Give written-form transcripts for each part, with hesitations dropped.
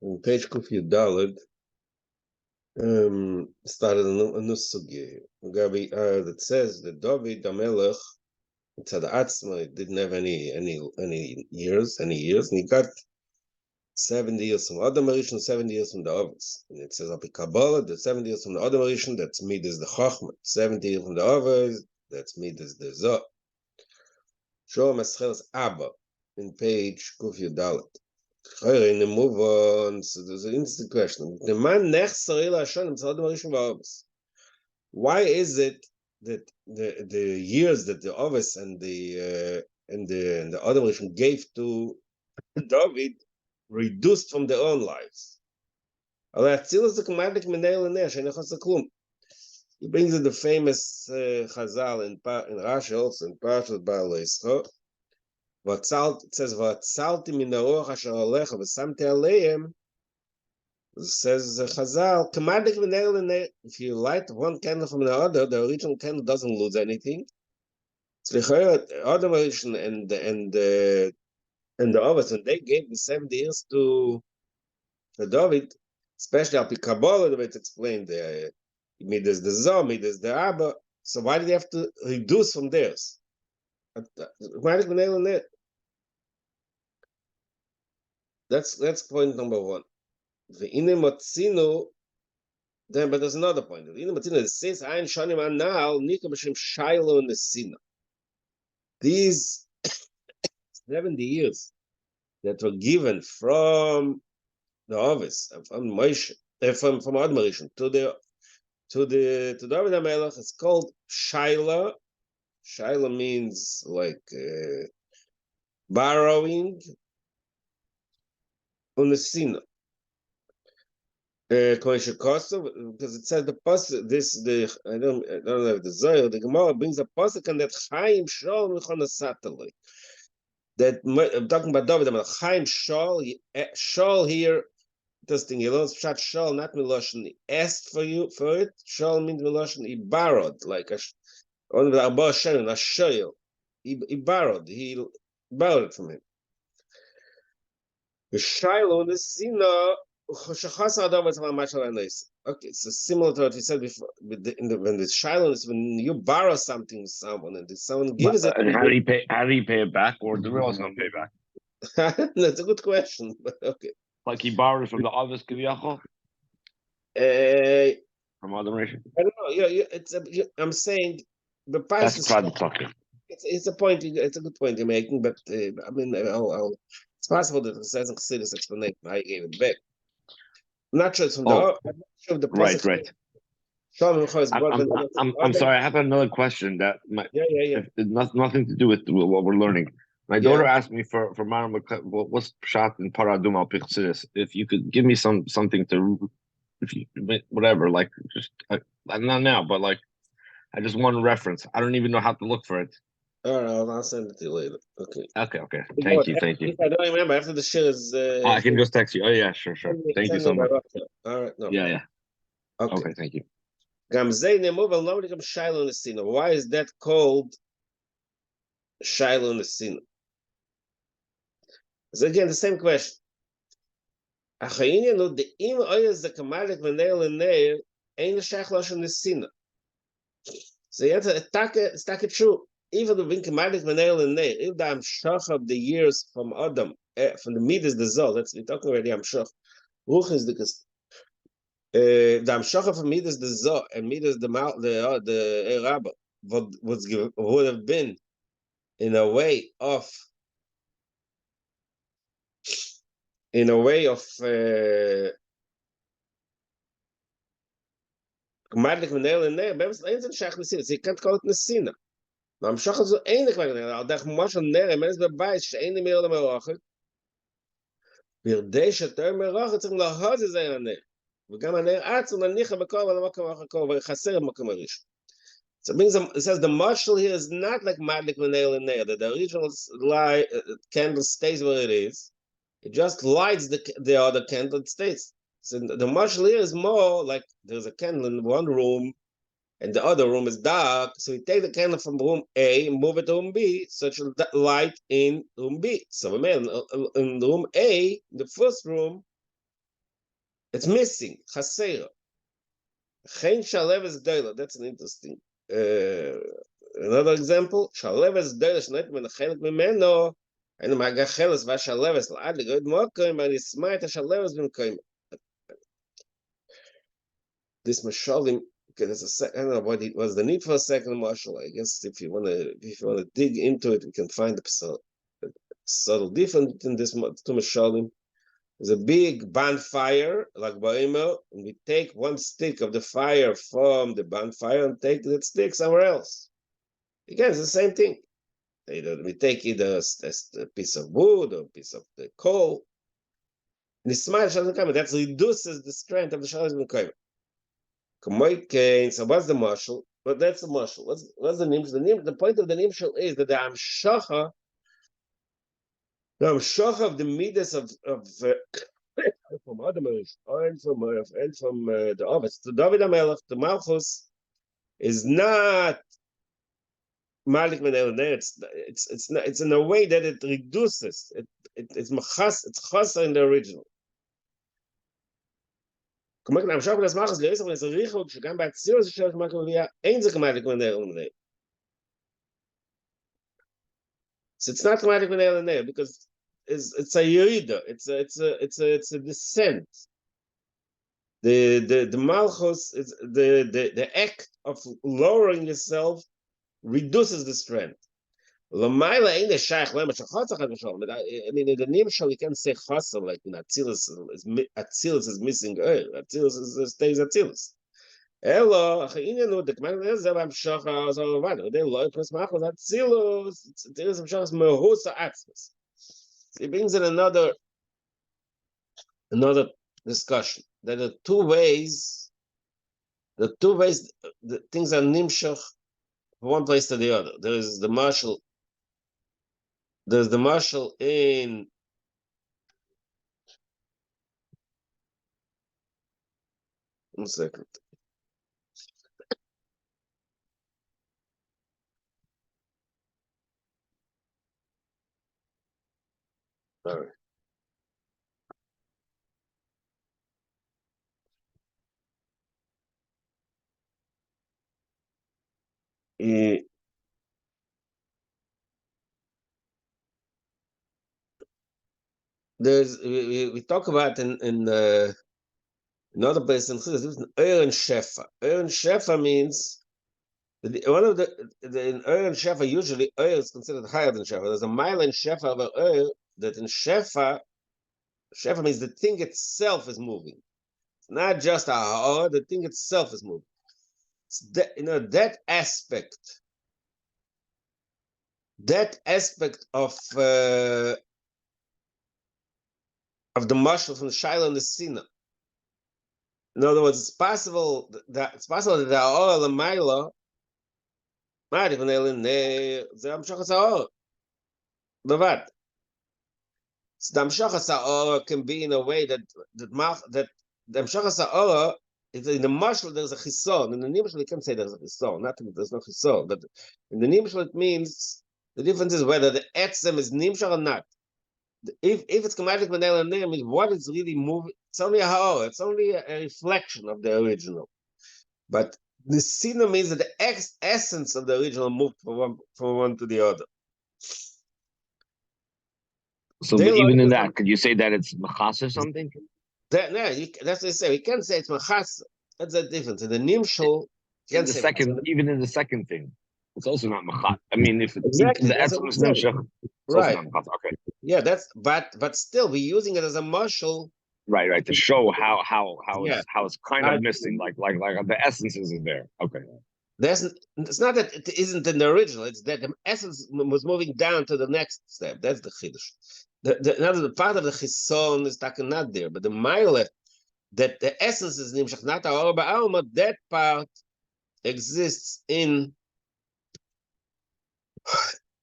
On page Kufi Dalad, started a new sugya. That says that David Amelech, it's at Atzma, it didn't have any years, and he got 70 years from Adam Rishon, 70 years from the others. And it says, Api Kabbalah, the 70 years from the Adam Rishon, that's Midas the Chachma. 70 years from the others, that's Midas the Zoh. Show Maschel's Abba in page Kufi Dalet. In the move on, so there's an interesting question. The man nechser ila Hashem, it's Adam Rishon v'Avos. Why is it that the years that the Avos and the Adam Rishon gave to David reduced from their own lives? He brings in the famous Chazal in Rashi also in Parashat Baal Yisro. It says, "V'atzalti min haruach asher alecha v'samti aleihem." Says Chazal, "Kamadik v'neir l'neir." If you light one candle from the other, the original candle doesn't lose anything. So the Adam and the others, and they gave the 70 years to David, especially Al Kabbalah, the way it's explained there. Midas the Zoh, Midas the Abba. So why did they have to reduce from theirs? That's point number one. The Inemotzino, then, but there's another point. The Inemotzino says, "Ein Shanim Anal Nika B'Shem Shiloh Nesina." These 70 years that were given from the office from Moshe, from Admarishan to David HaMelech, it's called Shiloh. Shiloh means like borrowing on the Sina. Because it says the pasuk. I don't know if the Zohar, the Gemara brings a pasuk and that Chaim Shol Mechonasatali. That I'm talking about David. Chaim Shol. Shol here. Interesting. You learn Pshat Shol, not Miloshin. He asked for it. Shol means Miloshin. He borrowed, like a shoyl. He borrowed. He borrowed it from him. The Shiloh, the Sina. Okay, so similar to what you said before, when the Shiloh is when you borrow something to someone and someone gives it. And how do you pay? How do you pay it back, or the real not pay back? That's a good question. But okay, like he borrowed from the others, Kiviyachol. From Adam Rishon. I don't know. Yeah, I'm saying the past. That's private talking. It's a point. It's a good point you're making, but I mean, it's possible that it says in this explanation. I gave it back. I'm not sure it's from I'm not sure if the right. I'm sorry. I have another question that nothing to do with what we're learning. My daughter asked me for what's Pshat in Paradum al Pichsidis. If you could give me something to, if you whatever, like just not now, but like I just want a reference. I don't even know how to look for it. All right, I'll send it to you later. Okay. Thank you. I don't remember after the shiur is. I can just text you. Oh yeah, sure. Thank you so much. All right. No. Yeah. Okay, thank you. Why is that called Shiloh Nesina? So again, the same question. So you have to true. Even if the Amshach of the years from Adam, from the Midas the Zoh, we're talking already Amshach. Ruch is the Amshach from Midas the Zoh and Midas the Rabbah would have been in a way of Commanding Menel in there, Bebs Lanes and Shach Nesina, so you can't call it Nesina. Now I'm Shach is ain't the I'll dech Mosh on there, and it's the Bice, ain't the Meal of Merachik. Birdesh at Ter Merachik, and the Haz is in there. We come on there, Atz, and the Nicha Bakov, and the Makamachakov, and Chaser Makamarish. So it says the marshal here is not like Madlik Menel in there, that the original candle stays where it is. It just lights the other candle, it stays. So the marshal here is more like there's a candle in one room and the other room is dark. So you take the candle from room A and move it to room B, so it will light in room B. So in room A, the first room, It's missing. Chaseira. Chen shaleves doila. That's an interesting. Another example. Shaleves doila shnet men chelik mimeno. And magacheles vashaleves la'ad legoid mokim and ismait shaleves b'mkoim. This mashalim. Okay, there's a second. I don't know what it was the need for a second mashal. I guess if you want to dig into it, we can find a subtle difference between this two mashalim. There's a big bonfire, like Baimo, and we take one stick of the fire from the bonfire and take that stick somewhere else. Again, it's the same thing. We take either a piece of wood or a piece of the coal. And the smile that reduces the strength of the Shalom Mekayim. So what's the marshal? But that's the marshal. What's the nimshal? The point of the nimshal is that the amshacha of the midas of from Adamers and from the office. The David HaMelech, the Malchus, is not Malik Menel. It's in a way that it reduces. It's chasa in the original. So it's not Malik Menel because it's a yerida. It's a descent. The malchus is the act of lowering yourself reduces the strength. But I mean, in the nimshal you can say chasam like in Atzilus is missing oil. Atzilus stays Atzilus. Elo, the command is that I'm shacha so what they loy plus machos Atzilus. Atzilus shachas mehusa atzmus. He brings in another discussion that the two ways the things are nimshach from one place to the other. There's the marshal in one second. All right. We talk about in another place in Chizuk, Ur and Shefa. Ur and Shefa means one of in Ur and Shefa usually Ur is considered higher than Shefa. There's a mile in Shefa of Ur that in Shefa means the thing itself is moving. It's not just the thing itself is moving. It's that aspect of the marshal from the Shaila and the Sina. In other words, it's possible that the Aor Lamaila might even the Amshachas Aor. Bavad. So the Amshachas Aor can be in a way that the Amshachas Aor is in the marshal there's a chison. In the nimshal you can say there's a chison. Not that there's no chison, but in the nimshal it means the difference is whether the etzem is nimshal or not. If it's commanded Manel and means what is really moving, it's only a ha'or, it's only a reflection of the original. But the sina means that the essence of the original moved from one to the other. So even in that, could you say that it's machas or something? That's what I say. We can't say it's machas. That's the difference. In the nimshal, even in the second thing, it's also not machat. I mean, if the etzem is nimshach, right? Okay. Yeah, but still, we're using it as a marshal. Right, to show how it's kind of missing, like the essence isn't there. Okay. It's not that it isn't in the original. It's that the essence was moving down to the next step. That's the chiddush. The part of the chison is not there, but the mile that the essence is nimshach, not our ba'alma. That part exists in.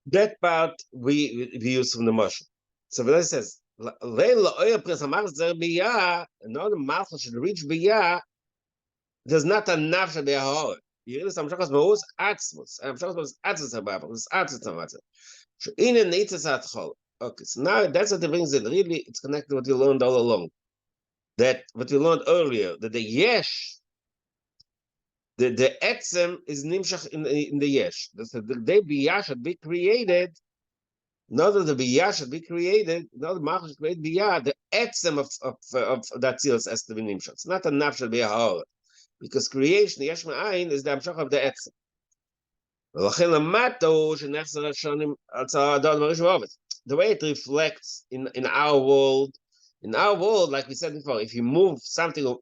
That part we use from the marshal. So when it says another malchus should reach biyah, there's not a nafsha biyah. You read some shachas me'us atzmus. I'm shachas me'us atzmus habab. It's atzmus hamatzah. So in a nitzas atchol. Okay, so now that's what it brings in. Really, it's connected to what you learned all along. that what we learned earlier, that the yesh, the etzem is nimshach in the yesh. The day biyah should be created. Not that the biyah should be created. Not the malchus should create biyah. The etzem of that tzilus has to be nimshach. It's not a nafshel biyah, because creation yesh ma'ayin is the amshach of the etzem. The way it reflects in our world, like we said before, if you move something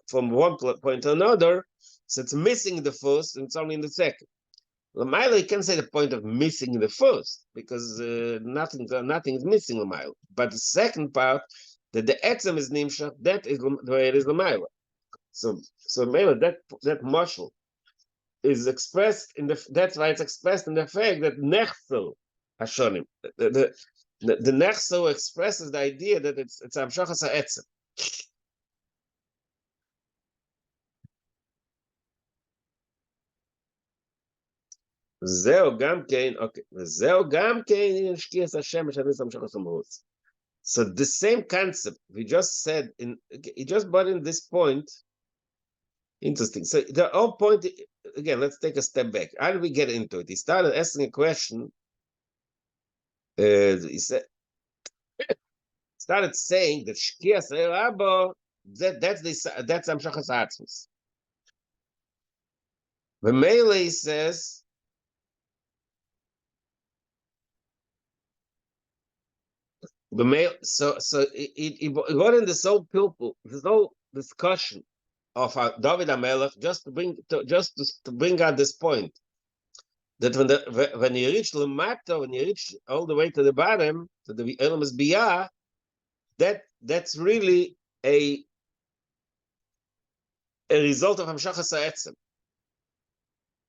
from one point to another, so it's missing the first and it's only in the second. Lamaila, you can't say the point of missing the first, because nothing is missing Lamaila. But the second part, that the etzem is nimshach, that is the way it is Lamaila. So Lamaila, that marshal is expressed in that's why it's expressed in the fact that nechzel hashonim. The nechzel expresses the idea that it's amshachas ha'etzem. Zeo gam kein, okay. Zeo gam kein in shkias Hashem shanis amshachas ha'morus. So the same concept we just said he just brought in this point. Interesting. So the whole point, again, let's take a step back. How did we get into it? He started asking a question. He started saying that Shkias Rabba, that's Amshachas Atzmus. The Melee says, so he got in this whole discussion of David HaMelech just to bring out this point that when you reach Lamata, when you reach all the way to the bottom, to the Elam is Biyah, that's really a result of Hamshachas HaEtzem.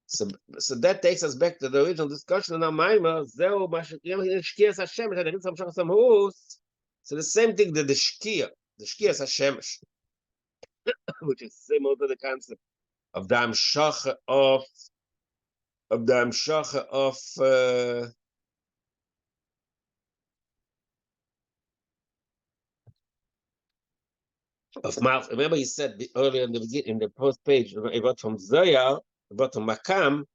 So that takes us back to the original discussion in our Maimah. So the same thing that the Shkia Hashemesh, which is similar to the concept of the Hamshacha of Malch. Remember, he said earlier in the first page about from Zoyar, about from Makam,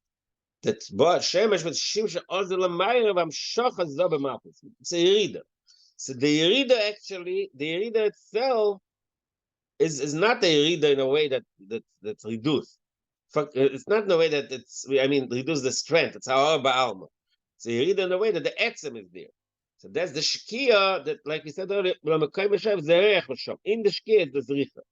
that Shemesh with Shimsha Ozel Lamayr Hamshacha Zobe Malchus. It's a Yerida. So the Yerida itself is not a Yerida in a way that's reduced. It's not in a way that reduce the strength. It's our Ba'alma. So you read in a way that the etzem is there. So that's the shkia that, like we said earlier, in the shkia is the zricha.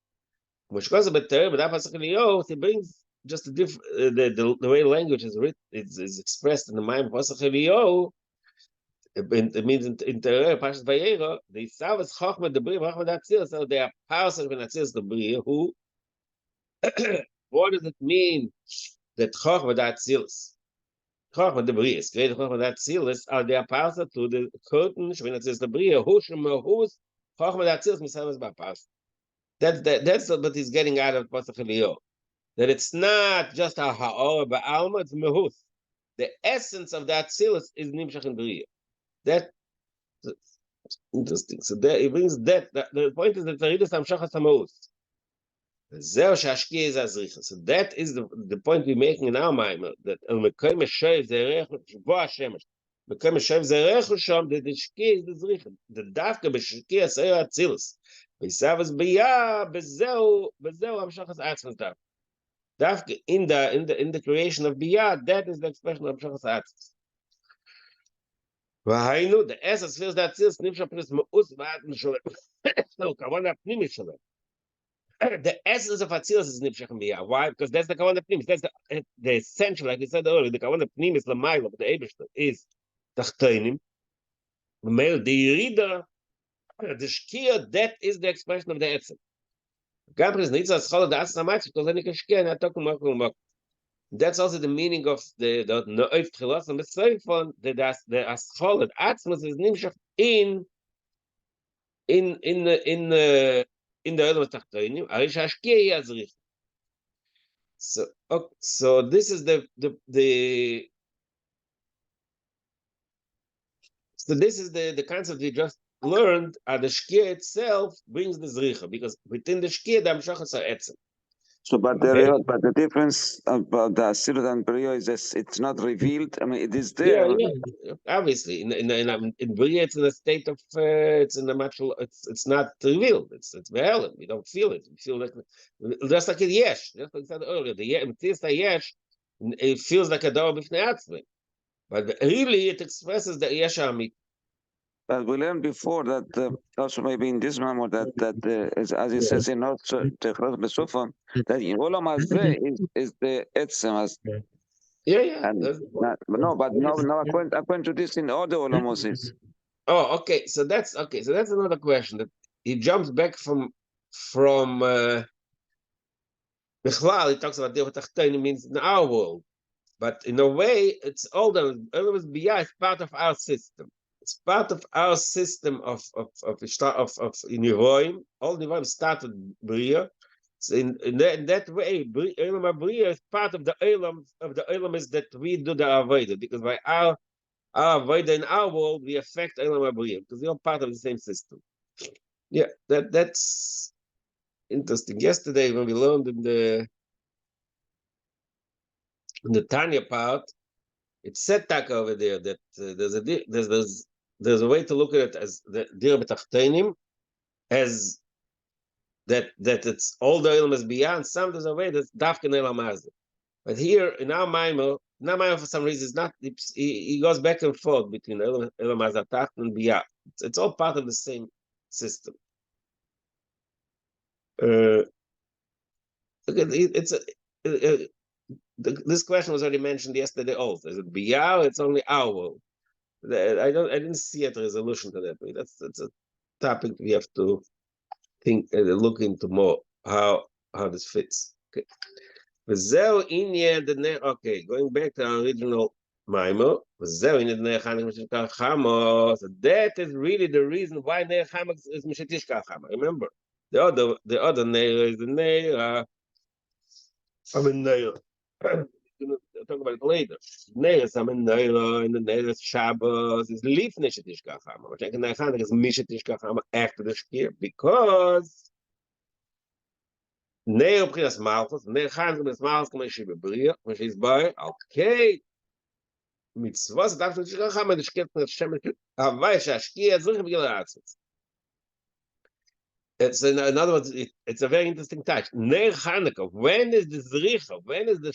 Which goes a bit terrible, but he brings just a different the way language is written, is expressed in the mind of Pasach Elio. It means in Tereh, Pashas Vayera, the Savas Chachma the Bria, Chachma Datzil, so they are Pasach and Datzil the Bria, who what does it mean that Chachma Datzil? Chachma the Bria, great Chachma Datzil are they are Pasach to the curtain, Shvin Datzil the Bria, Hushim Mahus, Chachma Datzil, Misavas Bapas. That's what he's getting out of Pasach Elio. That it's not just a Ha'or Ba'alma, it's Mahus. The essence of that Atzilus is Nimshach and Bria. That's interesting. So there he brings that. The point is that Taridus Hamshachas Hamahus. Zeo Shashki is Azricha. So that is the point we're making in our mind, that El Mekoy Meshev Zerech Shvo Hashemesh. Mekoy Meshev Zerech Shom, that the Shki is the Zricha. The Davka B'Shki Asayah Atzilus. V'Yisavas B'Yah B'Zeu Hamshachas Atzilus Davka in the creation of B'Yah, that is the expression of Hamshachas Atzilus. The essence feels that this the essence of Atzilus is Nimshach Biyah. Why? Because that's the Kavanah Pnimis. That's the essential, like we said earlier, the Kavanah Pnimis, Lamayla, the Eibishter, is Tachtoinim. The Yerida, the Shkia, that is the expression of the Etzem. Gabriel Nitza Scholar, the Atzamaitz, because then you can Shkia and Atok Mok. That's also the meaning of the Noif Tchilas and the Seifon, the Aschol, the Atzmas is Nimshach in the Elam Tachtoinim, Arish Hashkiya Yazrich. So this is the concept we just learned the shkia itself brings the zricha, because within the shkia the amshachas are etzem. So, but the difference about the Asilut and Brio is this, it's not revealed. I mean, it is there. Yeah. Obviously, in Bria, it's in a state of it's in a natural. It's not revealed. It's be'elim. We don't feel it. We feel like just like a yesh. Just like I said earlier, the yesh, it feels like a dor b'fnei atzmi, but really it expresses the yesh amit. But we learned before that also maybe in this memoir that as it says in also Techros Besufon, that in Olam Hazeh is the etzem. Yeah. But no, according to this in other Olamos is. Oh, okay. So that's another question that he jumps back from Bichlal, he talks about Dir Tachtoni means in our world. But in a way, it's older. Always Biyah is part of our system. It's part of our system of Niroim. All Niroim started Bria. So in that way, Elam Bria is part of the Elam is that we do the Avodah, because by our Avodah in our world, we affect Elam Bria, because we're all part of the same system. Yeah, that's interesting. Yesterday, when we learned in the Tanya part, it's set tak over there that there's a way to look at it as the dir b'tachtenim, as that it's all the ilm is beyond. Some there's a way that's dafkin elam. But here in our Maimon for some reason is not. He goes back and forth between elam tacht and biyah. It's all part of the same system. This question was already mentioned yesterday also. Is it biyah? It's only our world. I didn't see a resolution to that. That's a topic we have to think look into more how this fits. Okay. Okay, going back to our original Maimo. So that is really the reason why Ner Chamak is Mishatish Kachama. Remember, the other Neir is the Neir. Neir. We'll talk about it later. Neir is Neir, and the Neir is Shabbos is Leaf Nishatish Kachama. Which I can is Mishatish Kachama after the Shkir, because Neir Prias Malchus, Neir Chanak Prias Malchus, כמו שהיא בבריאה, כמו שהסבר, אוקיי. מצווה זה דווקא תשכח חמה, נשקט נשם, הווי שהשקיע צריך בגלל העצמס. It's in other words, it's a very interesting touch. Ner Hanukkah, when is the zricha? When is the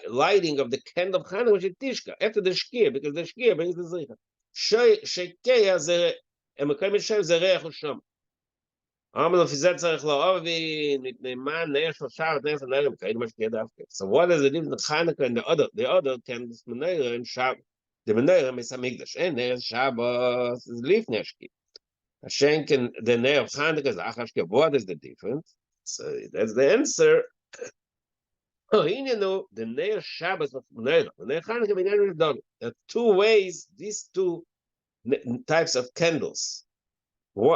lighting of the candle of Hanukkah? Which is Tishka, after the Shkia, because the Shkia brings the zricha. Shekeya ze emekai mishav ze reach usham. Amalo fizet tzarich la'ovin mitneiman neir shoshav neir neir emekai mashkia davke. So what is the difference of Hanukkah and the other candles meneira and Shab? The meneira is Hamikdash, and neir Shabbos is lifnei Shkia. Schenken the Neir of Chanukah is Achashke. What is the difference? So that's the answer. Oh, you know, the Neir Shabbos of Neir. The Neir Chanukah began done. There are two ways, these two types of candles.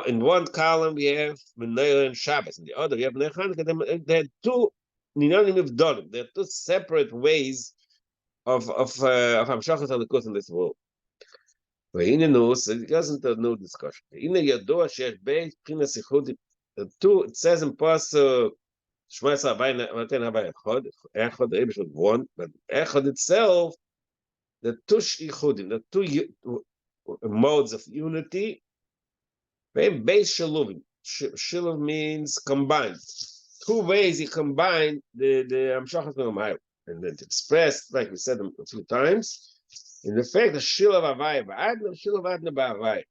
In one column we have Neir and Shabbos, in the other we have Neir Chanukah. There are two Ninonim of Dolim. There are two separate ways of Hamshachas Halikut in this world. והנה נו, so it doesn't no discussion. הנה ידוע שיש בין מבחינת ייחוד, it says in Pasuk 17 הווי אחד is one, but אחד itself, the two ייחודים, the two modes of unity, והם base shiluvim. Shiluv means combined. Two ways he combined the Amshachas Me'omayim, and it's expressed, like we said a few times, in the fact that Shilav Avai Ba'adna, Shilav Adna Ba'avai.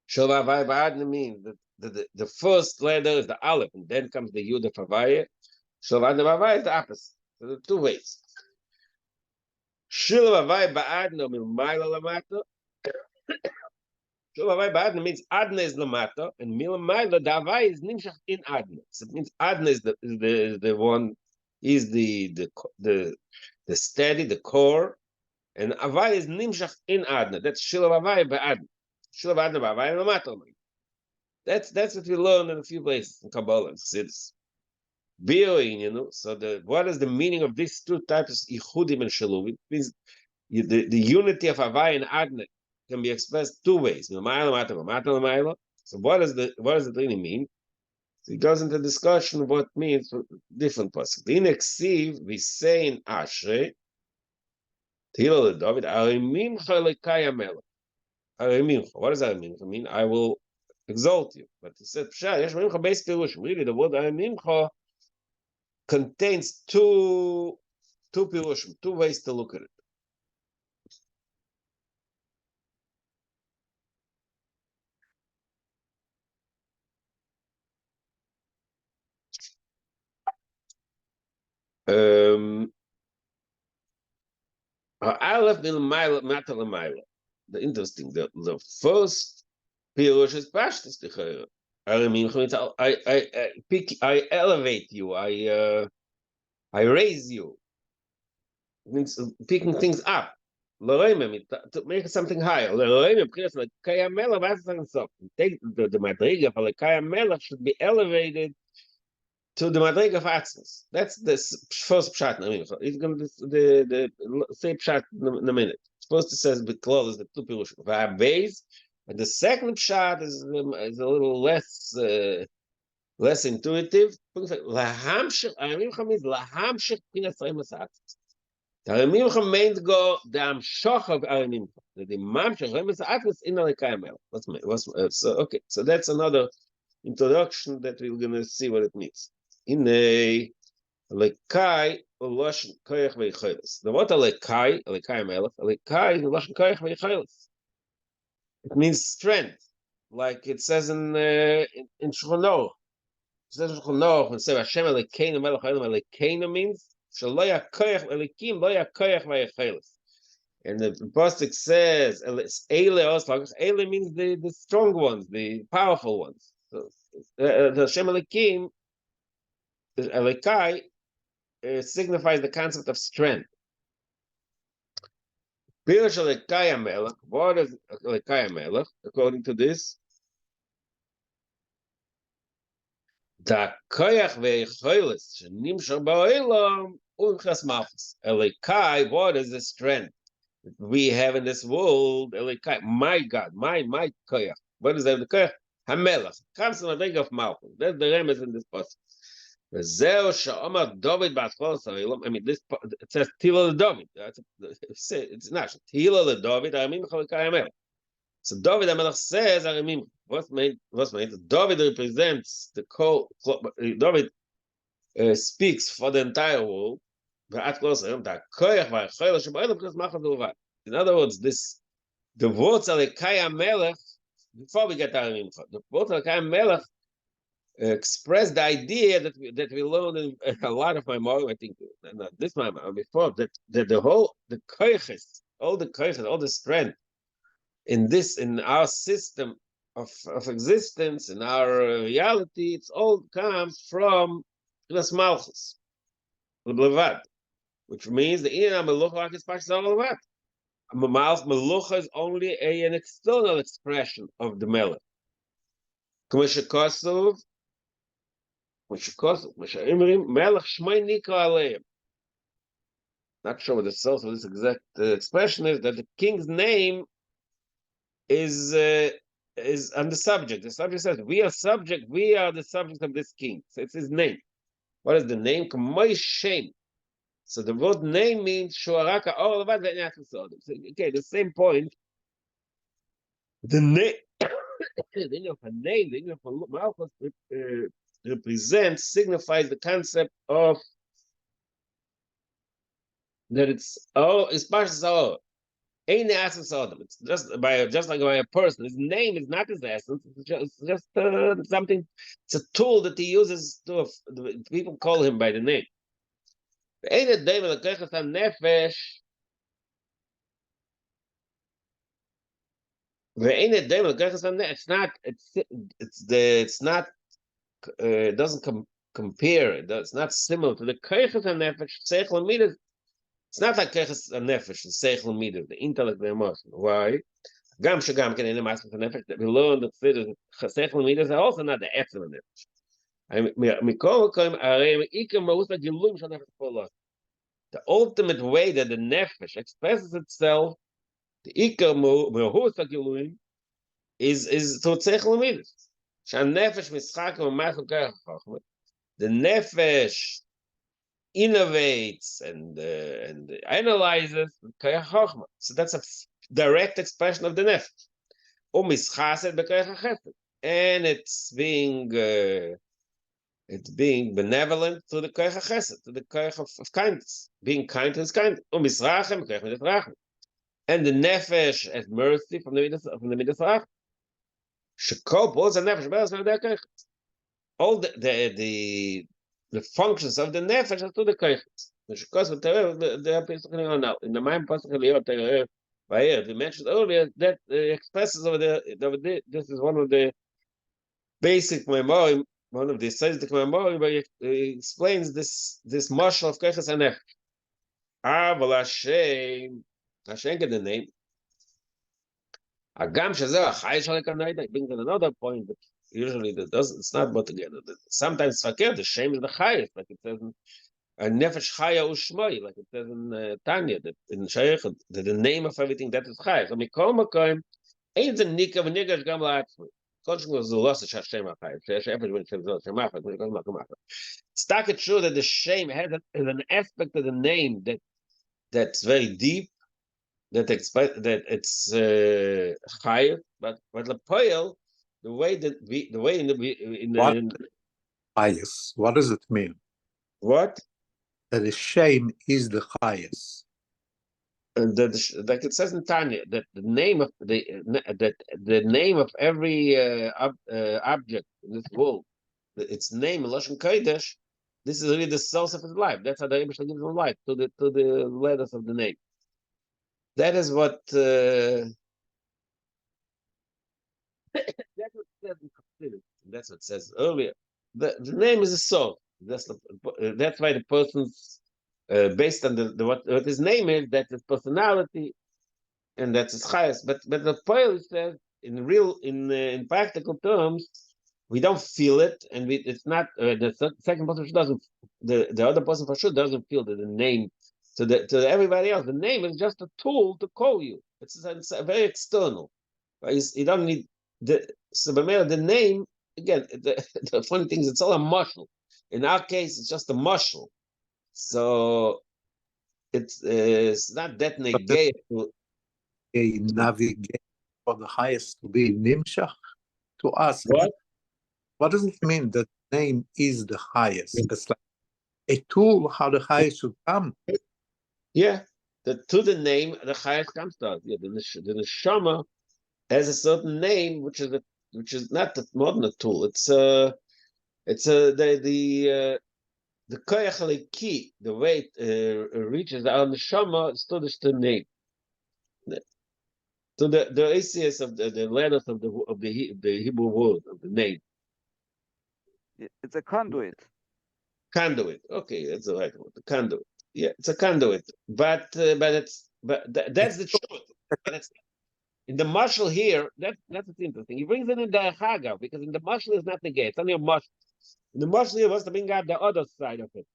Shilav Avai Ba'adna means that the first letter is the Aleph, and then comes the Yud of Avaya. Shilav Adna Ba'avai is the opposite. So there are two ways. Shilav Avai Ba'adna Milmaila Lamata. Shilav Avai Ba'adna means Adna is Lamata, and Milmaila, the Avai is Nimshach in Adna. So it means Adna is the one, is the steady, the core. And Avai is Nimshach in Adna. That's Shilav Avai Ba'adna. Shilav Adna Ba'avai Lamato. That's what we learned in a few places in Kabbalah and Chassidus. Bioin, so what is the meaning of these two types of Ichudim and Shiluvim? It means the unity of Avai and Adna can be expressed two ways. So what does it really mean? So he goes into discussion of what it means for different pasuk. In Eksiv, we say in Ashrei, Tilo David, Arimimcha lekaya melech. Arimimcha. What does Arimimcha mean? I will exalt you. But he said, really, the word Arimimcha contains two pirushim, two ways to look at it. The interesting, the first pirush is pashtus tichayra. I elevate you. I raise you. It means picking things up. To make something higher. Take the madriga for the kaya melech should be elevated to the madriga of atzmus. That's the first pshat. He's going to the say pshat in a minute. First it says beklol is the two pirushim. Base, and the second pshat is a little less intuitive. Lahamshich means lahamshich pinas reimas atzmus. The Arimimcha meant go the Amshach of Arimimcha. The Mamshach Remes Atlas in Alekai Mel. So okay, so that's another introduction that we're gonna see what it means. In a Alekai Loshen Koyach Veichelis. The word Alekai Melech, Alekai Loshen Koyach Veichelis. It means strength, like it says in Shulchan. It says in Shulchan when it says Hashem Alekeinu Melech Alekeinu means. And the pasuk says, "Eile means the strong ones, the powerful ones." So, the Shem Elikim, Elikai, signifies the concept of strength. Pirush Elikai Melech. What is Elikai Melech? According to this, the koyach ve'cholis shenimshar ba'olam. Elikai, what is the strength that we have in this world? Elikai, my God, my koyach. What is that? The koyach hamelach comes from the ring of Malchus. That's the remez in this passage. I mean, this it says Tila David. It's not Tila David. I mean, so David Hamelach says, I mean, what's meant? David represents the David speaks for the entire world. In other words, the words Alekai Melech, before we get Arimimcha, the words Alekai Melech express the idea that we learned in a lot of my Maimon, I think, not this Maimon, before, that the koiches, all the strength in our system of existence, in our reality, it's all comes from Knas Malchus, Levad, which means the Ina Melucha is Pashas Levad. Melucha is only an external expression of the Melech. K'meshekosov, Melech Shmei Nikra Aleim. Not sure what the source of this exact expression is, that the king's name is on the subject. The subject says, we are the subject of this king. So it's his name. What is the name? Shem. So the word name means Shuaraka all about the okay, the same point. The name, the name of Malchus represents, signifies the concept of that it's Pashas all. Ain't the essence of them. It's just like by a person. His name is not his essence. It's just something. It's a tool that he uses to. People call him by the name. Ain't it David nefesh? Ain't it David It's not. It's not. It doesn't compare. It's not similar to the keiches nefesh. Seichel midas. It's not like keiches nefesh, the seichel midas, the intellect, the emotion. Why? Gam shagam can in the master nefesh that we learn that seichel midas are also not the etzem nefesh. The ultimate way that the nefesh expresses itself The Iker Mehus HaGiluim is to Tzeichel Midas. Nefesh Mischak Machal Koyach HaChochma. The Nefesh innovates and analyzes Koyach HaChochma. So that's a direct expression of the Nefesh. Umischaset b'Koyach HaChesed. And it's being benevolent to the Koyach HaChesed, to the Koyach of kindness. Being kind to his kindness. Umisrachem b'Koyach Midas Rachem. And the Nefesh as mercy from the Midas Rachem. Shekol Boz and Nefesh Be'ez V'Dei Koyach. All the functions of the nefesh are to the koyches. The now in the mind we mentioned earlier that expresses over there. This is one of the basic memory, one of the Seizik memory, where he explains this marshal of koyches and nefesh. Aval Hashem get the name. Agam Shazer Chai Shalek Anoida. Brings another point, but usually it's not put together. Sometimes fakir, the shame is the highest, like it says in Nefesh Chaya Ushmoi, like it says in Tanya, that in Shaykh, that the name of everything that is Chaya. So Mikol Makoim, ain't the Nika V'Nigash Gam La'atzmi. Kodesh was the loss of Hashem HaChayim. Everyone says Hashem HaChayim. It's not true that the shame has an aspect of the name that's very deep, that it's higher, but the poil, the way in the highest. What does it mean? What? That the shame is the highest. And like it says in Tanya, that the name of the name of every object in this world, its name in Lashon Kodesh, this is really the source of his life. That's how the Rebbe gives him life to the letters of the name. That is what that's what it says earlier. The name is a soul. That's why the person's based on what his name is. That's his personality, and that's his highest. But the poem says in practical terms, we don't feel it, and it's not the second person doesn't. The other person for sure doesn't feel that the name. To everybody else, the name is just a tool to call you. It's very external. You don't need the name. Again, the funny thing is, it's all a mushal. In our case, it's just a mushal. So it's not that negate. A navigate for the highest to be nimshach to us. What does it mean that name is the highest? It's like a tool how the highest should come. Yeah, to the name the highest comes to us. Yeah, the neshama has a certain name, which is not more than a tool. It's the koyach haleki, the way it reaches our neshama is to the name, to the ACS of the letters of the Hebrew word of the name. It's a conduit. Conduit. Okay, that's the right word. The conduit. Yeah, it's a conduit, but that's the truth. But it's in the marshal here. That's what's interesting. He brings it in the Hagav because in the marshal is not the gate. It's only a marshal. In the marshal here was to bring out the other side of it.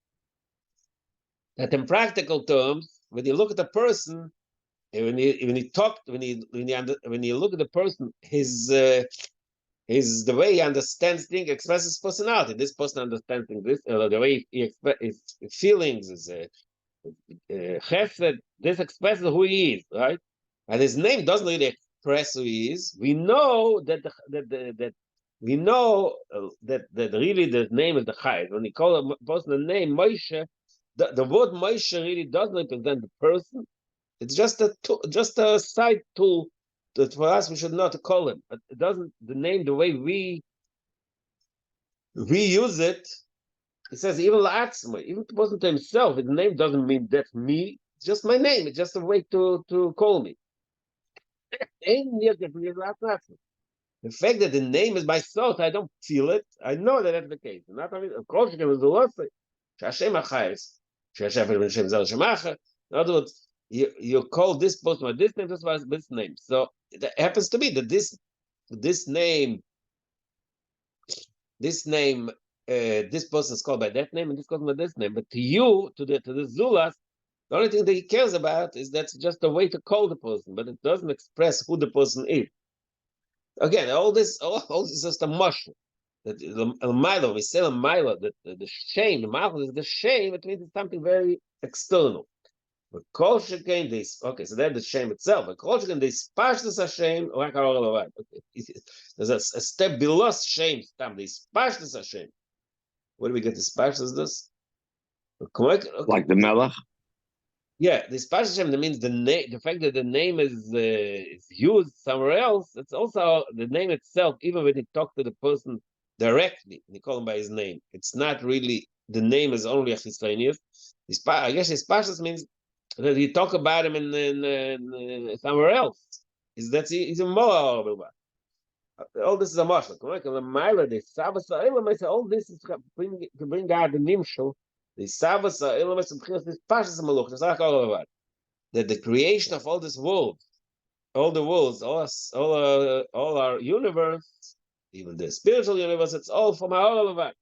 That in practical terms, when you look at the person, when you look at the person, his the way he understands things expresses personality. This person understands things. The way he expresses his feelings is. Chesed, this expresses who he is, right? And his name doesn't really express who he is. We know that really the name is the highest. When you call a person a name Moshe, the word Moshe really doesn't represent the person. It's just a side tool that for us we should know to call him. But it doesn't the name the way we use it. He says, even La'atzma, even the person to himself, his name doesn't mean that's me. It's just my name. It's just a way to call me. The fact that the name is my thought, I don't feel it. I know that that's the case. Not only, of course, it was the loss. In other words, you call this person by this name, this was this name. So it happens to be that this name, this person is called by that name, and this person by this name. But to you, to the Zulas, The only thing that he cares about is that's just a way to call the person, but it doesn't express who the person is. Again, all this is just a mushroom. That the milo, we say a milo, that the shame, the milo is the shame. It means it's something very external. But kol shekain this. Okay, so that's the shame itself. But kol shekain this pashtus Hashem. Okay, there's a step below shame. This pashtus Hashem. Where do we get this pashtus? This like the melech. Yeah, this pashtus Hashem. That means the name. The fact that the name is used somewhere else. It's also the name itself. Even when you talk to the person directly, you call him by his name. It's not really the name is only a Chisleinius. I guess his pashtus means that you talk about him in somewhere else. He's a more. All this is a mashal. All this is to bring out the nimshal. The Savas Ilamis and Pchis is Pashas Maluch. That's like all about that the creation of all this world, all the worlds, all our universe, even the spiritual universe, it's all from our Olavat.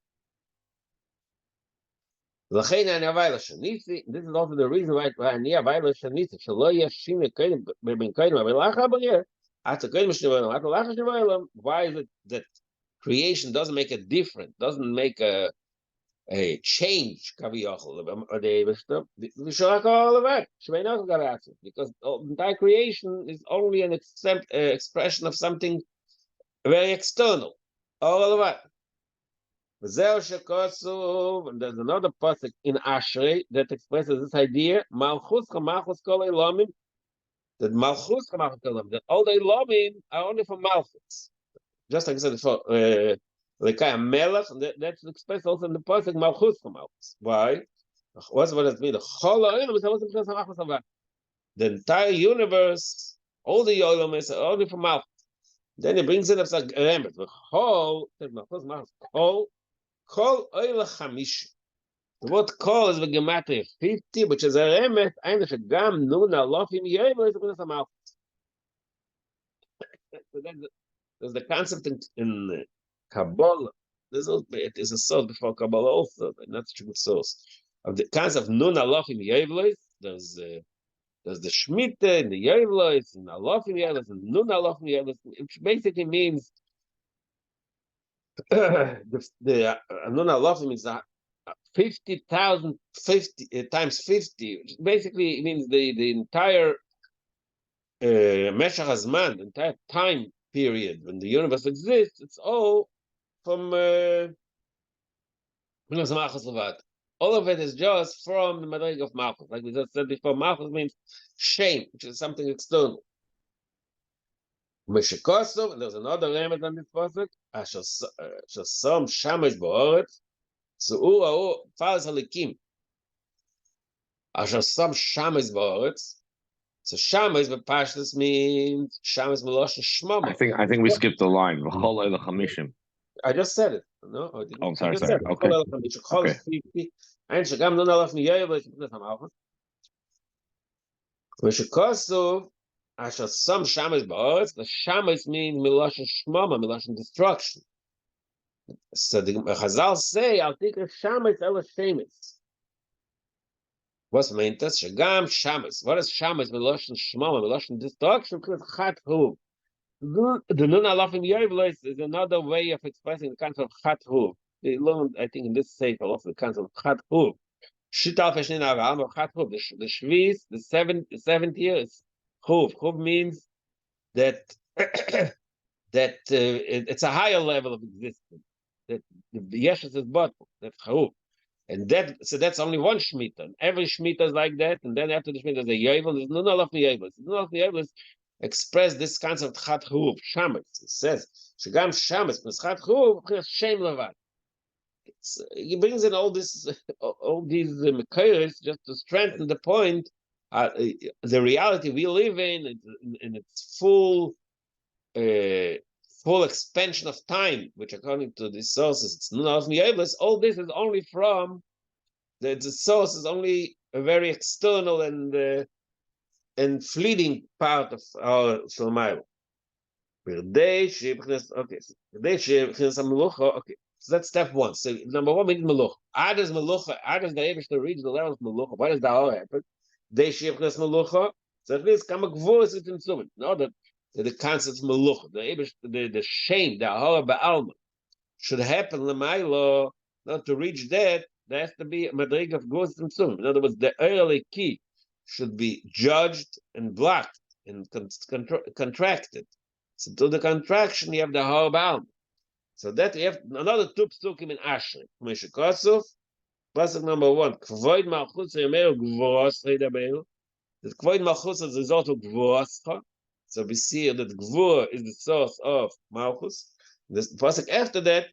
This is also the reason why Nia Vaila Shanisa Shaloya Shina Kaidim Bin Kaidim Abilacha after Kaidim Shnivalam, after Lacha Shnivalam. Why is it that creation doesn't make a difference, doesn't make a change? Because the entire creation is only an expression of something very external. All of that. And there's another pasuk in Ashrei that expresses this idea. Malchus kol elamim. That Malchus kol elamim. That all the elamim are only for Malchus. Just like I said before, like a melech, and that's expressed also in the pasuk Malchus kol Malchus. Why? What does it mean? The entire universe, all the elamim are only for Malchus. Then he brings it up like remember the whole Kol oile chamish. The word kol is v'gematria 50, which is a remet. Ein shegam nun alofim yoyim is a malchus. So there's the concept in Kabbalah. It is a source before Kabbalah also, but not such a good source. Of the concept of nun alofim yoyim, there's the Shemitah in the yoyim, in alofim yoyim, and nun alofim yoyim, which basically means the Nun Alofim is 50,000 times 50, which basically means the entire Meshach HaZman, the entire time period when the universe exists. It's all from all of it is just from the Madrig of Malchus. Like we just said before, Malchus means shame, which is something external. Meshekosov, and there's another element on this pasuk. Shasam shamish ba'oretz, zu'u faras halikim. Shasam shamish ba'oretz. So shamish b'pashtus means shamish meloshin shmama. I think we skipped the line. V'chol el chamishim. I just said it. No, oh, sorry. Okay. Okay. And shagam nun alaf miyayev le'shipnas hamalchus. Meshekosov. Asher some shamas ba'aretz, the shamas means miloshin shmama, miloshin destruction. So the Chazal say, "I'll take a shamas el shamas." What's meant? Shagam shamas. What is shamas? Miloshin shmama, miloshin destruction. Because chat hu. The nun alafim yoyim is another way of expressing the concept of chat hu. They learned, I think, in this sefer also the concept of chat hu. Shital feshin avam chat hu. The shviz, the 7th year is Chuv. Chuv means that it's a higher level of existence. That the Yeshus is bottom. That's Chuv. And that's only one Shemitah. And every Shemitah is like that. And then after the Shemitah, there's a Yovel. There's none of the Yovels. None of the Yovels express this concept of Chat Chuv, Shamas. It says, Shagam Shamas, but Chat Chuv, Shem Levad. He brings in all these Mekayos just to strengthen the point. The reality we live in its full expansion of time, which according to these sources, it's not of Mi'elis. All this is only from the source is only a very external and fleeting part of our Shalmayim. Okay, so that's step one. So number one, we need Melucha. How does the Eibishter reach the level of Melucha? Why does that all happen? they shifnas melucha. So at least come a gvur sit in summit. No, that the concept of melucha, the shame, the ahara ba'alma should happen lemailo. Not to reach that, there has to be a madrig of gvur sit in summit. In other words, the early key should be judged and blocked and contracted. So to the contraction, you have the ahara ba'alma. So that you have another two psukim in Asher. Meshikosov, pasuk number 1. Kvoid malchus yemeu gvos redaberu. The kvoid malchus is the result of gvoscha. So we see that gvor is the source of malchus. The pasuk after that,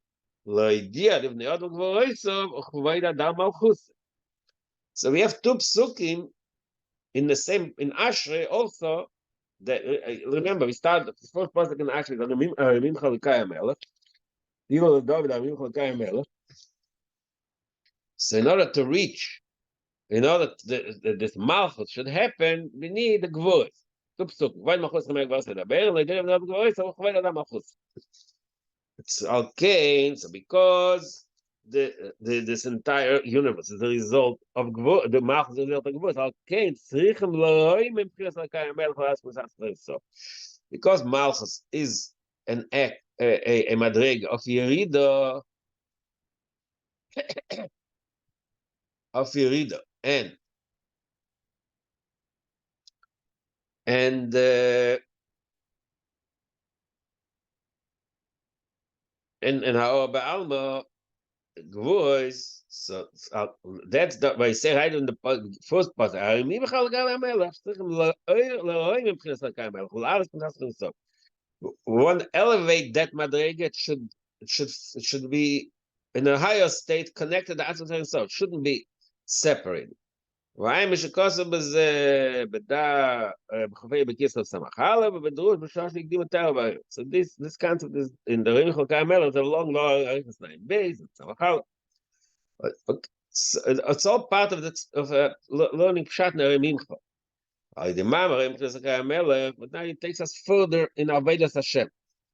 loidia liv ne'adu gvoroisov or kvoid adam malchus. So we have two psukim in the same in Asher also. That remember we started the first pasuk in Asher. Mimcha l'kayim melech. R'Dovid Olidort. So in order to reach, in order this malchus should happen, we need the gvur. It's okay, so because this entire universe is the result of gvur, the malchus is the result of gvur. Okay, because malchus is an act, a madrig of yerida, and how Ba'alma Gvois, so that's the way I say right in the first part. I remember how one elevate that madrega, it should be in a higher state connected to Atzmat himself. It shouldn't be separated. Why Mishikosa was beda b'chavei b'kislev samachala b'bedrush b'shar sh'igdim etar. So this concept is in the Rimchol Kamel. It's a long name base samachala. It's all part of learning pshat ne'Rimchol. The Mama Rimchol Kamel, but now it takes us further in Avodas Hashem.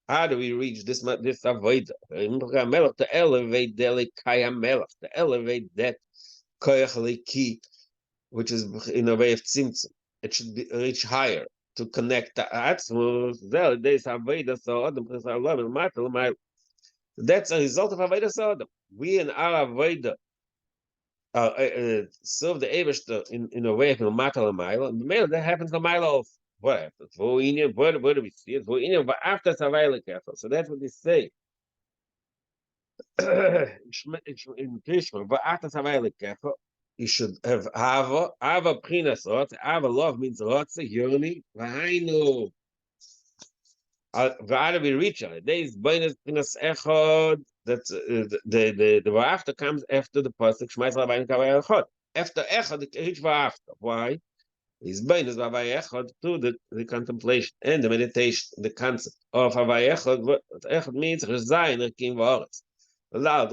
How do we reach this avodah? Rimchol Kamel to elevate the Kayam, to elevate that koyach leki, which is in a way of tzimtzum. It should be reach higher to connect the atzmus. That's a result of avodah sodom. We in our avodah serve the Eibishter in a way of matal mile, and the male that happens the mile of what happens? Where do we see it? But after Savayla careful. So that's what they say. In Krishma, but after Savayla careful. You should have Ava Prinas Rotze. Ava love means Rotze, yearning. Vahainu. V'ada we reach on it. There is Bainas Prinas Echad. That's the V'after comes after the pasuk Shmais Rabbeinu Kavay Echad. After Echad, it reach V'after. Why? Is Bainas V'avay Echad to the contemplation and the meditation, the concept of Havay Echad. What Echad means Rezayin Rekim V'aretz. That's movements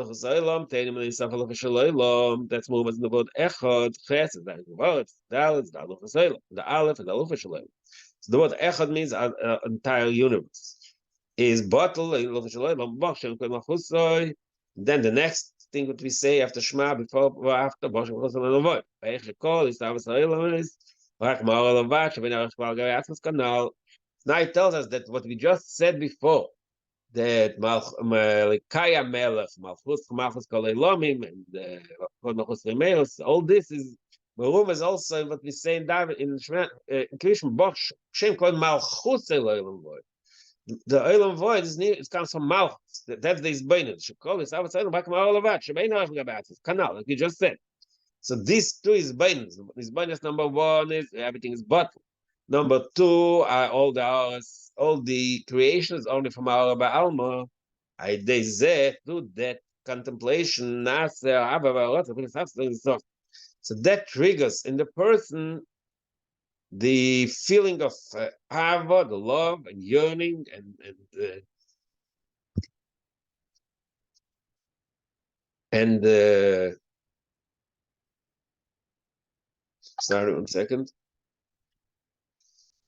in the word echad, chesed, the aleph and the aleph. So the word echad means an entire universe. Is bottle, then the next thing that we say after Shema, before or after, now it tells us that what we just said before, that Kaya Melech, Malchus Kolelomim, and Malchus Remeos, all this is Merum is also what we say in David in Krishma Bosh Shem called Malchus Eloim Void. The Eloim Void it comes from Malchus. That's the Isbainet. Shekol is outside back Ma'olavat. Shebein Gabatis. Canal, like you just said. So these two Isbainet. Isbainet number 1 is everything is bottle. Number 2 are all the creations only from our Ba'alma. They say do that contemplation. So that triggers in the person the feeling of ava, the love and yearning, and sorry, 1 second.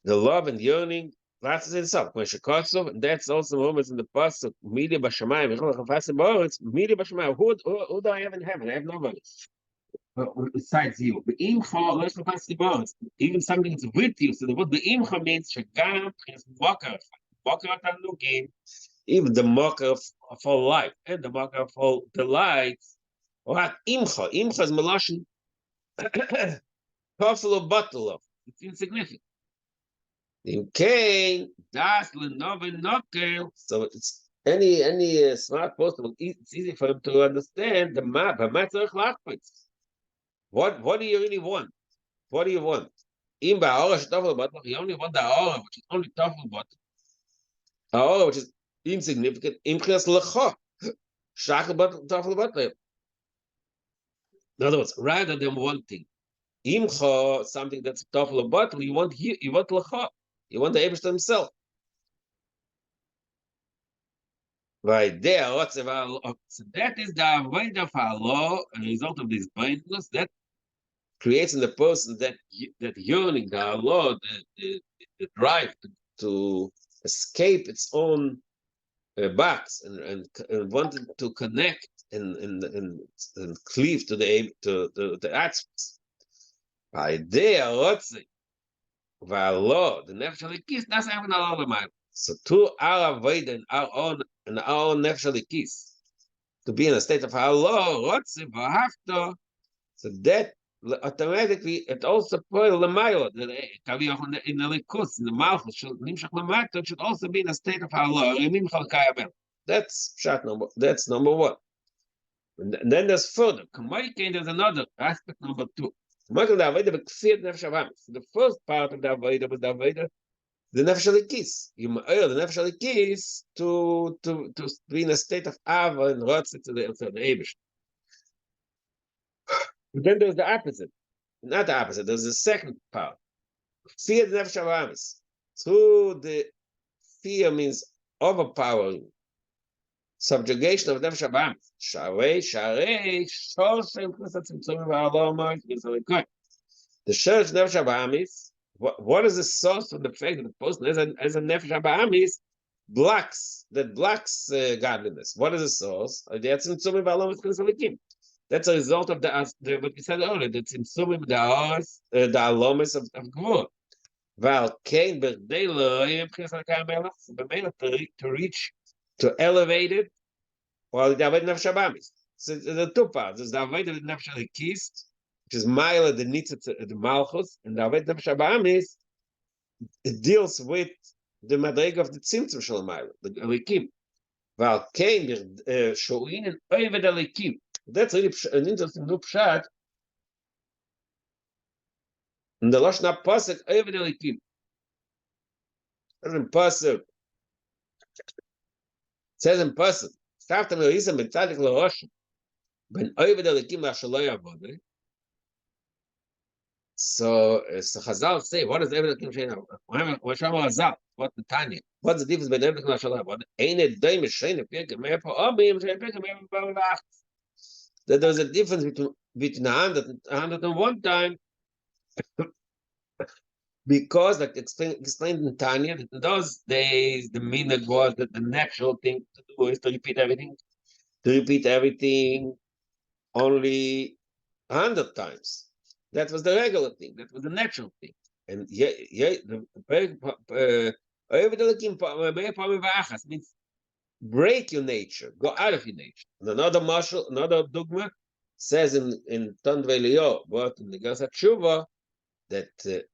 The love and yearning, that's itself. And that's also moments in the pasuk. Media b'shamayim, media b'shamayim. Who do I have in heaven? I have nobody. besides you. Even something that's with you. So the word be'imcha means shagam is mocker. Mocker tanugim. Even the mocker of all life and the mocker of all delights. Or imcha. Imcha is malashon. Kosel or bottle of. It's insignificant. Okay, das lenoven nokel. So it's any smart person. It's easy for him to understand the map. What do you really want? What do you want? You only want the aura, which is only tough about aura, which is insignificant. In other words, rather than wanting imcha, something that's tough about, you want lecha. You want the Eibishter himself. Right there, so that is the avoid of Allah, and a result of this blindness that creates in the person that yearning, the Allah, the drive to escape its own box and wanted to connect and cleave to the aspects. By there, Allah, the nefesh alikis, that's even Allah man. So to our avoid and our own nefesh alikis, to be in a state of Allah, so that automatically it also put Lamaila, in the Likus, in the Malchus, Nimshach Lamata, should also be in a state of Allah. That's shot that's number one. And then there's further. There's another aspect, number two. The first part of the Avodah was the Avodah, the Nefesh Alikis. You ma'ir the Nefesh Alikis to be in a state of Ava and Rotz to the Eibush. But then there's the opposite. Not the opposite. There's the second part. Fear the Nefesh Avamis. Through the fear means overpowering. Subjugation of Nefesh Avamis. The church Nefesh Avamis. What is the source of the fact that the person as a Nefesh Avamis blocks godliness? What is the source? That's a result of the what we said earlier. That's in Sumim the alomis of Gvur. Val Kain to reach, to elevate it, while the Avodah Nefesh Abamis. So the two parts. There's the Avodah Nefesh Alikis, which is Maila the Nitzah the Malchus, and the Avodah Nefesh Abamis, it deals with the Madreg of the Tzimtzum Shel Maila, the Alikim. Val Kain Shoin and Oved Alikim. That's really an interesting new pshat. In the Lashon HaPasuk, Oved Alikim. In Pasuk, it says in Pasuk, Stafta Me'isam B'tzadik L'Rosh, Ben Oved Alikim L'Shaloi Avodah. So Chazal say, what does Oved Alikim say now? What the Tanya? What's the difference between Oved Alikim L'Shaloi Avodah? Ain't it Doim Shein Pirkei Meir Pa'omim Shein Pirkei Meir Pa'omim. That there's a difference between 101 time, because, like explained in Tanya, that in those days the minhag was that the natural thing to do is to repeat everything only 100 times. That was the regular thing. That was the natural thing. And means break your nature, go out of your nature. And another dogma says in Tandvei Leo, but in the Gasa Tshuva, that that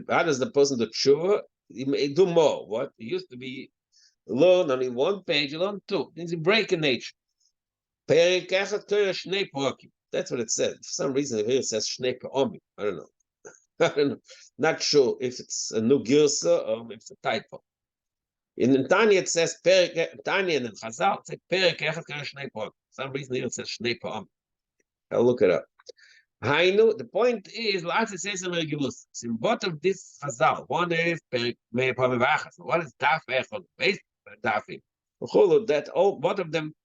how does the person do Tshuva? He may do more. What? It used to be learn only one page, learn two. It means you break a nature. That's what it says. For some reason, here it says Shnei Pa'omim. I don't know. Not sure if it's a new girsa or if it's a typo. In Tanya it says Tanya and in Chazal it says Perek Echad Shnei Pa'omim. For some reason here it says Shnei Pa'omim. I'll look it up. The point is, lots of says in Regulus. In both of this Chazal, one is Perek Meir Pa'omim V'achas. One is Daf Echad, based on Dafim. That all both of them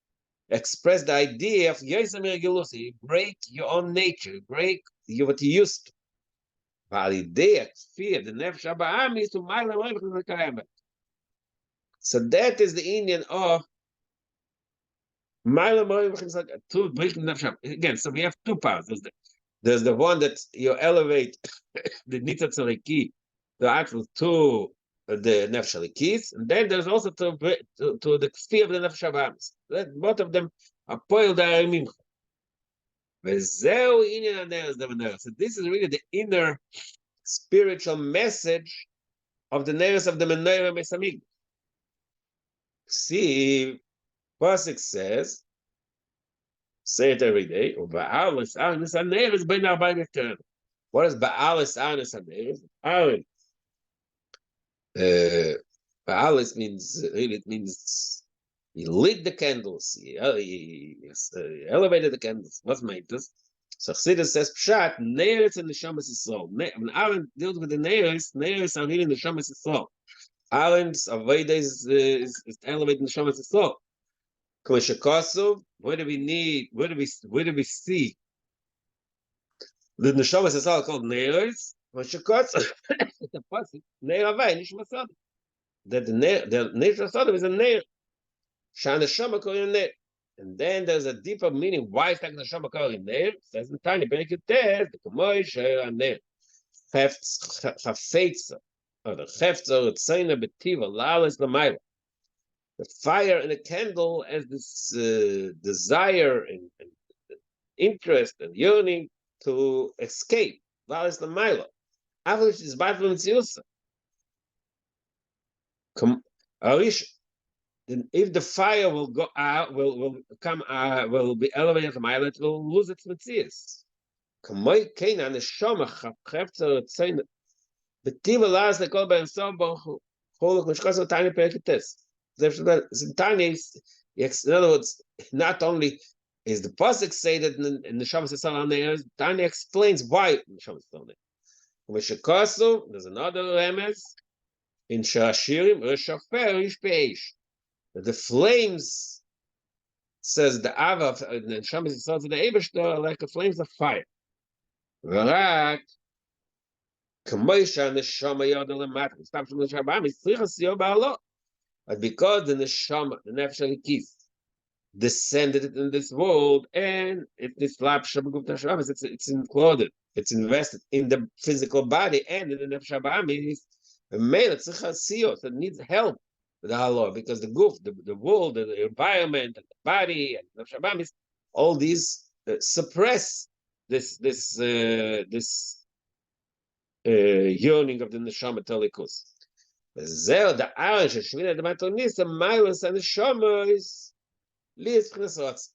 express the idea of Yosem Regulus. You break your own nature, you break what you used to. Fear the nefesh aba'am is to so that is the Indian of Two breaking nefesh. Again, so we have two parts. There's the one that you elevate the nitzat tzariki, the actual to the nefesh alikis, and then there's also to the sphere of the nefesh habamis. Both of them are poiled mincha. So this is really the inner spiritual message of the neres of the menorah mesamig. See, Pasuk says, say it every day. Ba'alis anis haneres ben arba'im eternal. What is ba'alis anis haneres? Ba'alis means really it means he lit the candles. He elevated the candles. What's made this? So Chassidus says pshat neres and neshamas Yisrael. When Aaron deals with the neres are really neshamas Yisrael. Aaron's aveda is elevating neshamas Yisrael. What do we need? Where do we see the neshamas Yisrael called neres? Kleshakosov, the pasuk neir avay nishmas adam. That the nishmas adam is a neir. Shan neshama koyin neir. And then there's a deeper meaning. Why is that neshama koyin neir? Says in Tanya, Perek Yutes, the kamoy sheir neir. Chafetza, or the chefza tzayna betiva la'alis l'mayla. The fire in a candle as this desire and interest and yearning to escape. La'alis l'mayla. Avlish is bad from Tziusa. If the fire will go out, will be elevated from island, it will lose its Metzius. Kamoy Kena neshama chafetza tzayna betiva la'alis l'kol ben som bochu choluk mishkos tiny perkites. In other words, not only is the pasuk say that in the Shabbos Yisrael there, Tanya explains why the Shabbos Yisrael there. There's another remes in Shashirim the flames, says the Ava in the Shabbos Yisrael to the Eibishter are like the flames of fire. But because the neshama, the nefesh alikis, descended in this world, and it's included, it's invested in the physical body and in the nefesh habamis. So it needs help with the halal because the goof, the world, the environment, and the body, and the nefesh habamis, all these suppress this yearning of the neshama talikus. The Aaron sheshvina the matonisa milas and the shomos lies chnesrotz.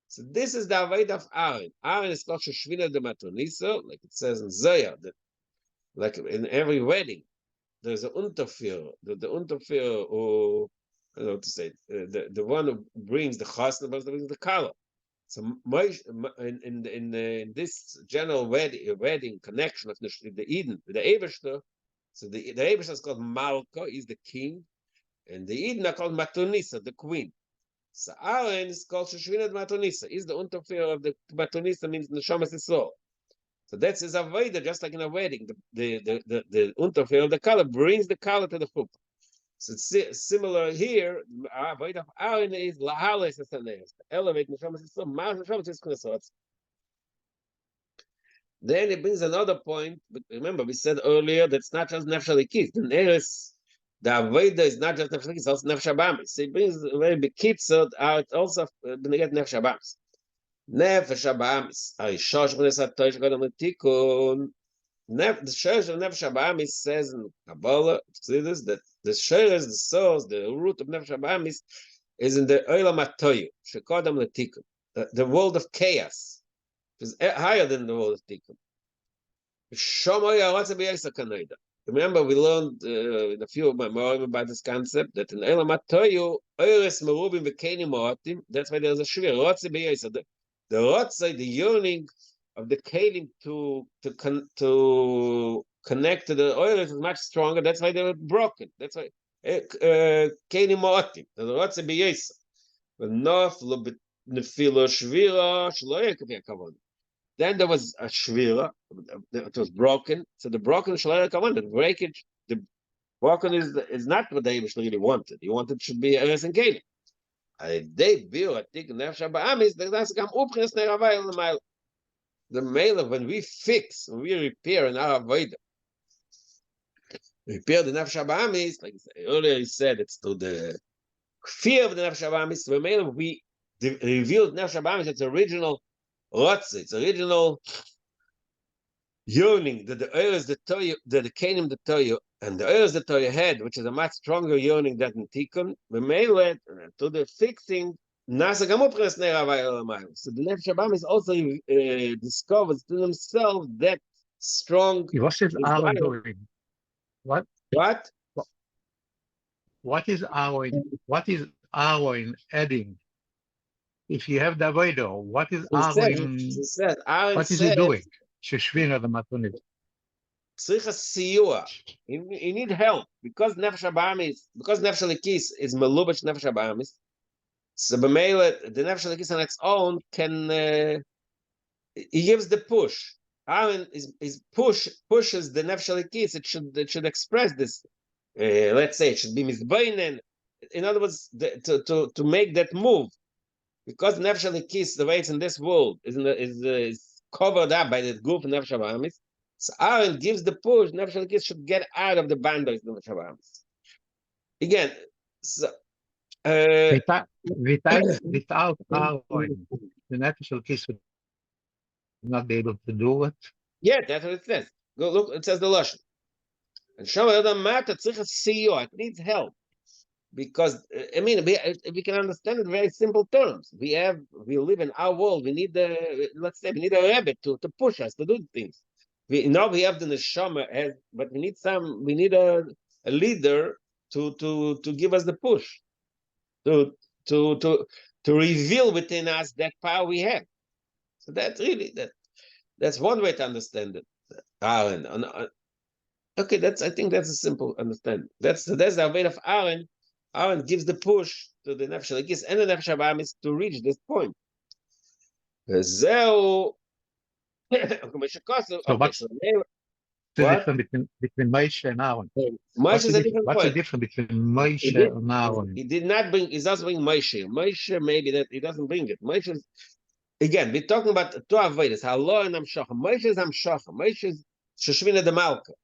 So this is the avodah of Aaron. Aaron is called sheshvina the matonisa, like it says in Zohar, that like in every wedding there's an unterfir. The unterfir, or I don't know what to say, the one who brings the chasna, but brings the kala. So in this general wedding connection of the Eden, the Eibishter. So the Eibishter is called Malka, is the king, and the Eden are called Matonisa, the queen. So Aaron is called Sheshvinat Matonisa. Is the unterfir of the Matonisa means Neshamas Yisrael. So that's his avodah, just like in a wedding. The unterfir of the color brings the color to the chuppah. So it's similar here. Avodah of Aaron is Lahales Esaneres, elevate Neshamas Yisrael. Ma'as Neshamas Yisrael. Then it brings another point. But remember, we said earlier that's not just nefesh alikis. The neres, the avodah is not just nefesh alikis; it's also nefesh habamis. So it brings a very big kitzur out also benegat nefesh habamis. Nefesh habamis. Arishosh v'nes hatosh gadol letikun. The shorish of nefesh habamis says in Kabbalah, see this, that the shorish, the source, the root of nefesh habamis is in the olam hatoyu shekodam letikun, the world of chaos. Is higher than the world of Tikkun. Remember, we learned in a few of my memorim about this concept that in Elam HaToyu, Eres Merubim V'Kenim Moatim, that's why there's a shiur. The Rotzai, the yearning of the Kelim to connect to the Eres is much stronger. That's why they were broken. That's why Kenim Moatim. The Rotzai B'Yesa. Then there was a shvira, it was broken. So the broken shloya kavan, the breakage, the broken is not what the Eibush really wanted. He wanted it should be eres and kelim. They build a thick nefesh ba'amis. That's come upchnes neravayel l'mayl. The male, when we fix, when we repair in our avodah, repair the nefesh ba'amis, like earlier he said, it's to the fear of the nefesh ba'amis. The male, we revealed nefesh ba'amis, its original rotze, its original yearning that the oil the Torah, that the Canaan the Torah, and the oil the Torah had, which is a much stronger yearning than in Tikkun, the male to the fixing. So the Nefesh Habam is also discovers to themselves that strong. What is Aaron doing? What? What? What is Aaron adding? If you have the avodah, what is Aaron? What is he doing? Sheshvina the matunit. He need help because Nefesh Habam because Nefesh Elikis is melubash Nefesh Habam. So the Nefesh Elikis on its own can he gives the push. Aaron is pushes the Nefesh Elikis. It should express this. Let's say it should be misbeinen. In other words, to make that move, because Nefesh Elikis, the way it's in this world, is covered up by the group of Nefesh Habam. So Aaron gives the push. Nefesh Elikis should get out of the boundaries of Nefesh Habam. Again, so. Without Aaron, the Nefesh Elikis would not be able to do it. Yeah, that's what it says. Go look, it says the Lashon. And Shama doesn't matter, it needs help. Because I mean, we can understand it in very simple terms. We live in our world. We need let's say we need a rabbit to push us to do things. We have the neshama, but we need a leader to give us the push, to reveal within us that power we have. So that's really that's one way to understand it. Aaron. Okay, I think that's a simple understanding. That's the way of Aaron. Aaron gives the push to the Nefesh Elikis and the Nefesh Habam is to reach this point. So what's the difference between Moshe and Aaron? Moshe is a different point. What's the difference between Moshe and Aaron? He did not bring. He doesn't bring Moshe. Moshe maybe that he doesn't bring it. Moshe is, again, we're talking about two avodas. Halor and Amshacha. Moshe is Amshacha. Moshe is Sheshvina de Malka.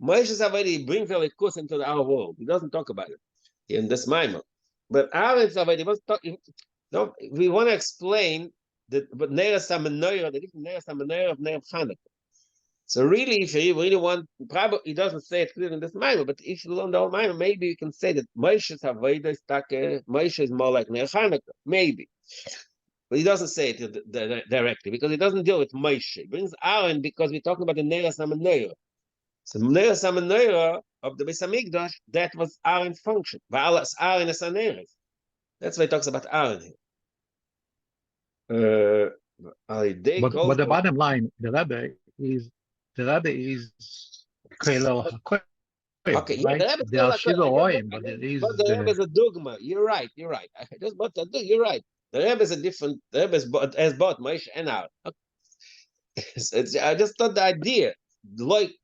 Moshe is already brings the likus into our world. He doesn't talk about it in this Maimon. But Aaron's already was talking. No, we want to explain that, but Neras HaMenorah, the different Neras HaMenorah of Ner Chanukah. So really, if you really want, probably he doesn't say it clearly in this Maimon, but if you learn the whole Maimon, maybe you can say that Moshe's Avodah is Moshe is more like Ner Chanukah, maybe. But he doesn't say it directly because he doesn't deal with Moshe. He brings Aaron because we're talking about the Neras HaMenorah. So Neras HaMenorah of the Beis Hamikdash, that was Aaron's function. Aaron is Aneres. That's why he talks about Aaron here. But the bottom line, the Rebbe is Kailo HaKoyim. Okay, right? Yeah, they are Shiloh, but it is. But the Rebbe is a dogma. You're right. You're right. You're right. The Rebbe is a different. The Rebbe has both Moshe and Aaron. Okay. I just thought the idea, like,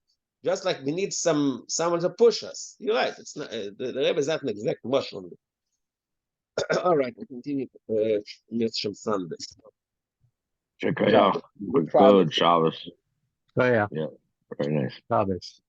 just like we need someone to push us. You're right. It's not the Rebbe is not an exact mushroom. All right, we continue. Next Sunday. Check it out. Good Shabbos. Oh yeah. Yeah, very nice. Shabbos.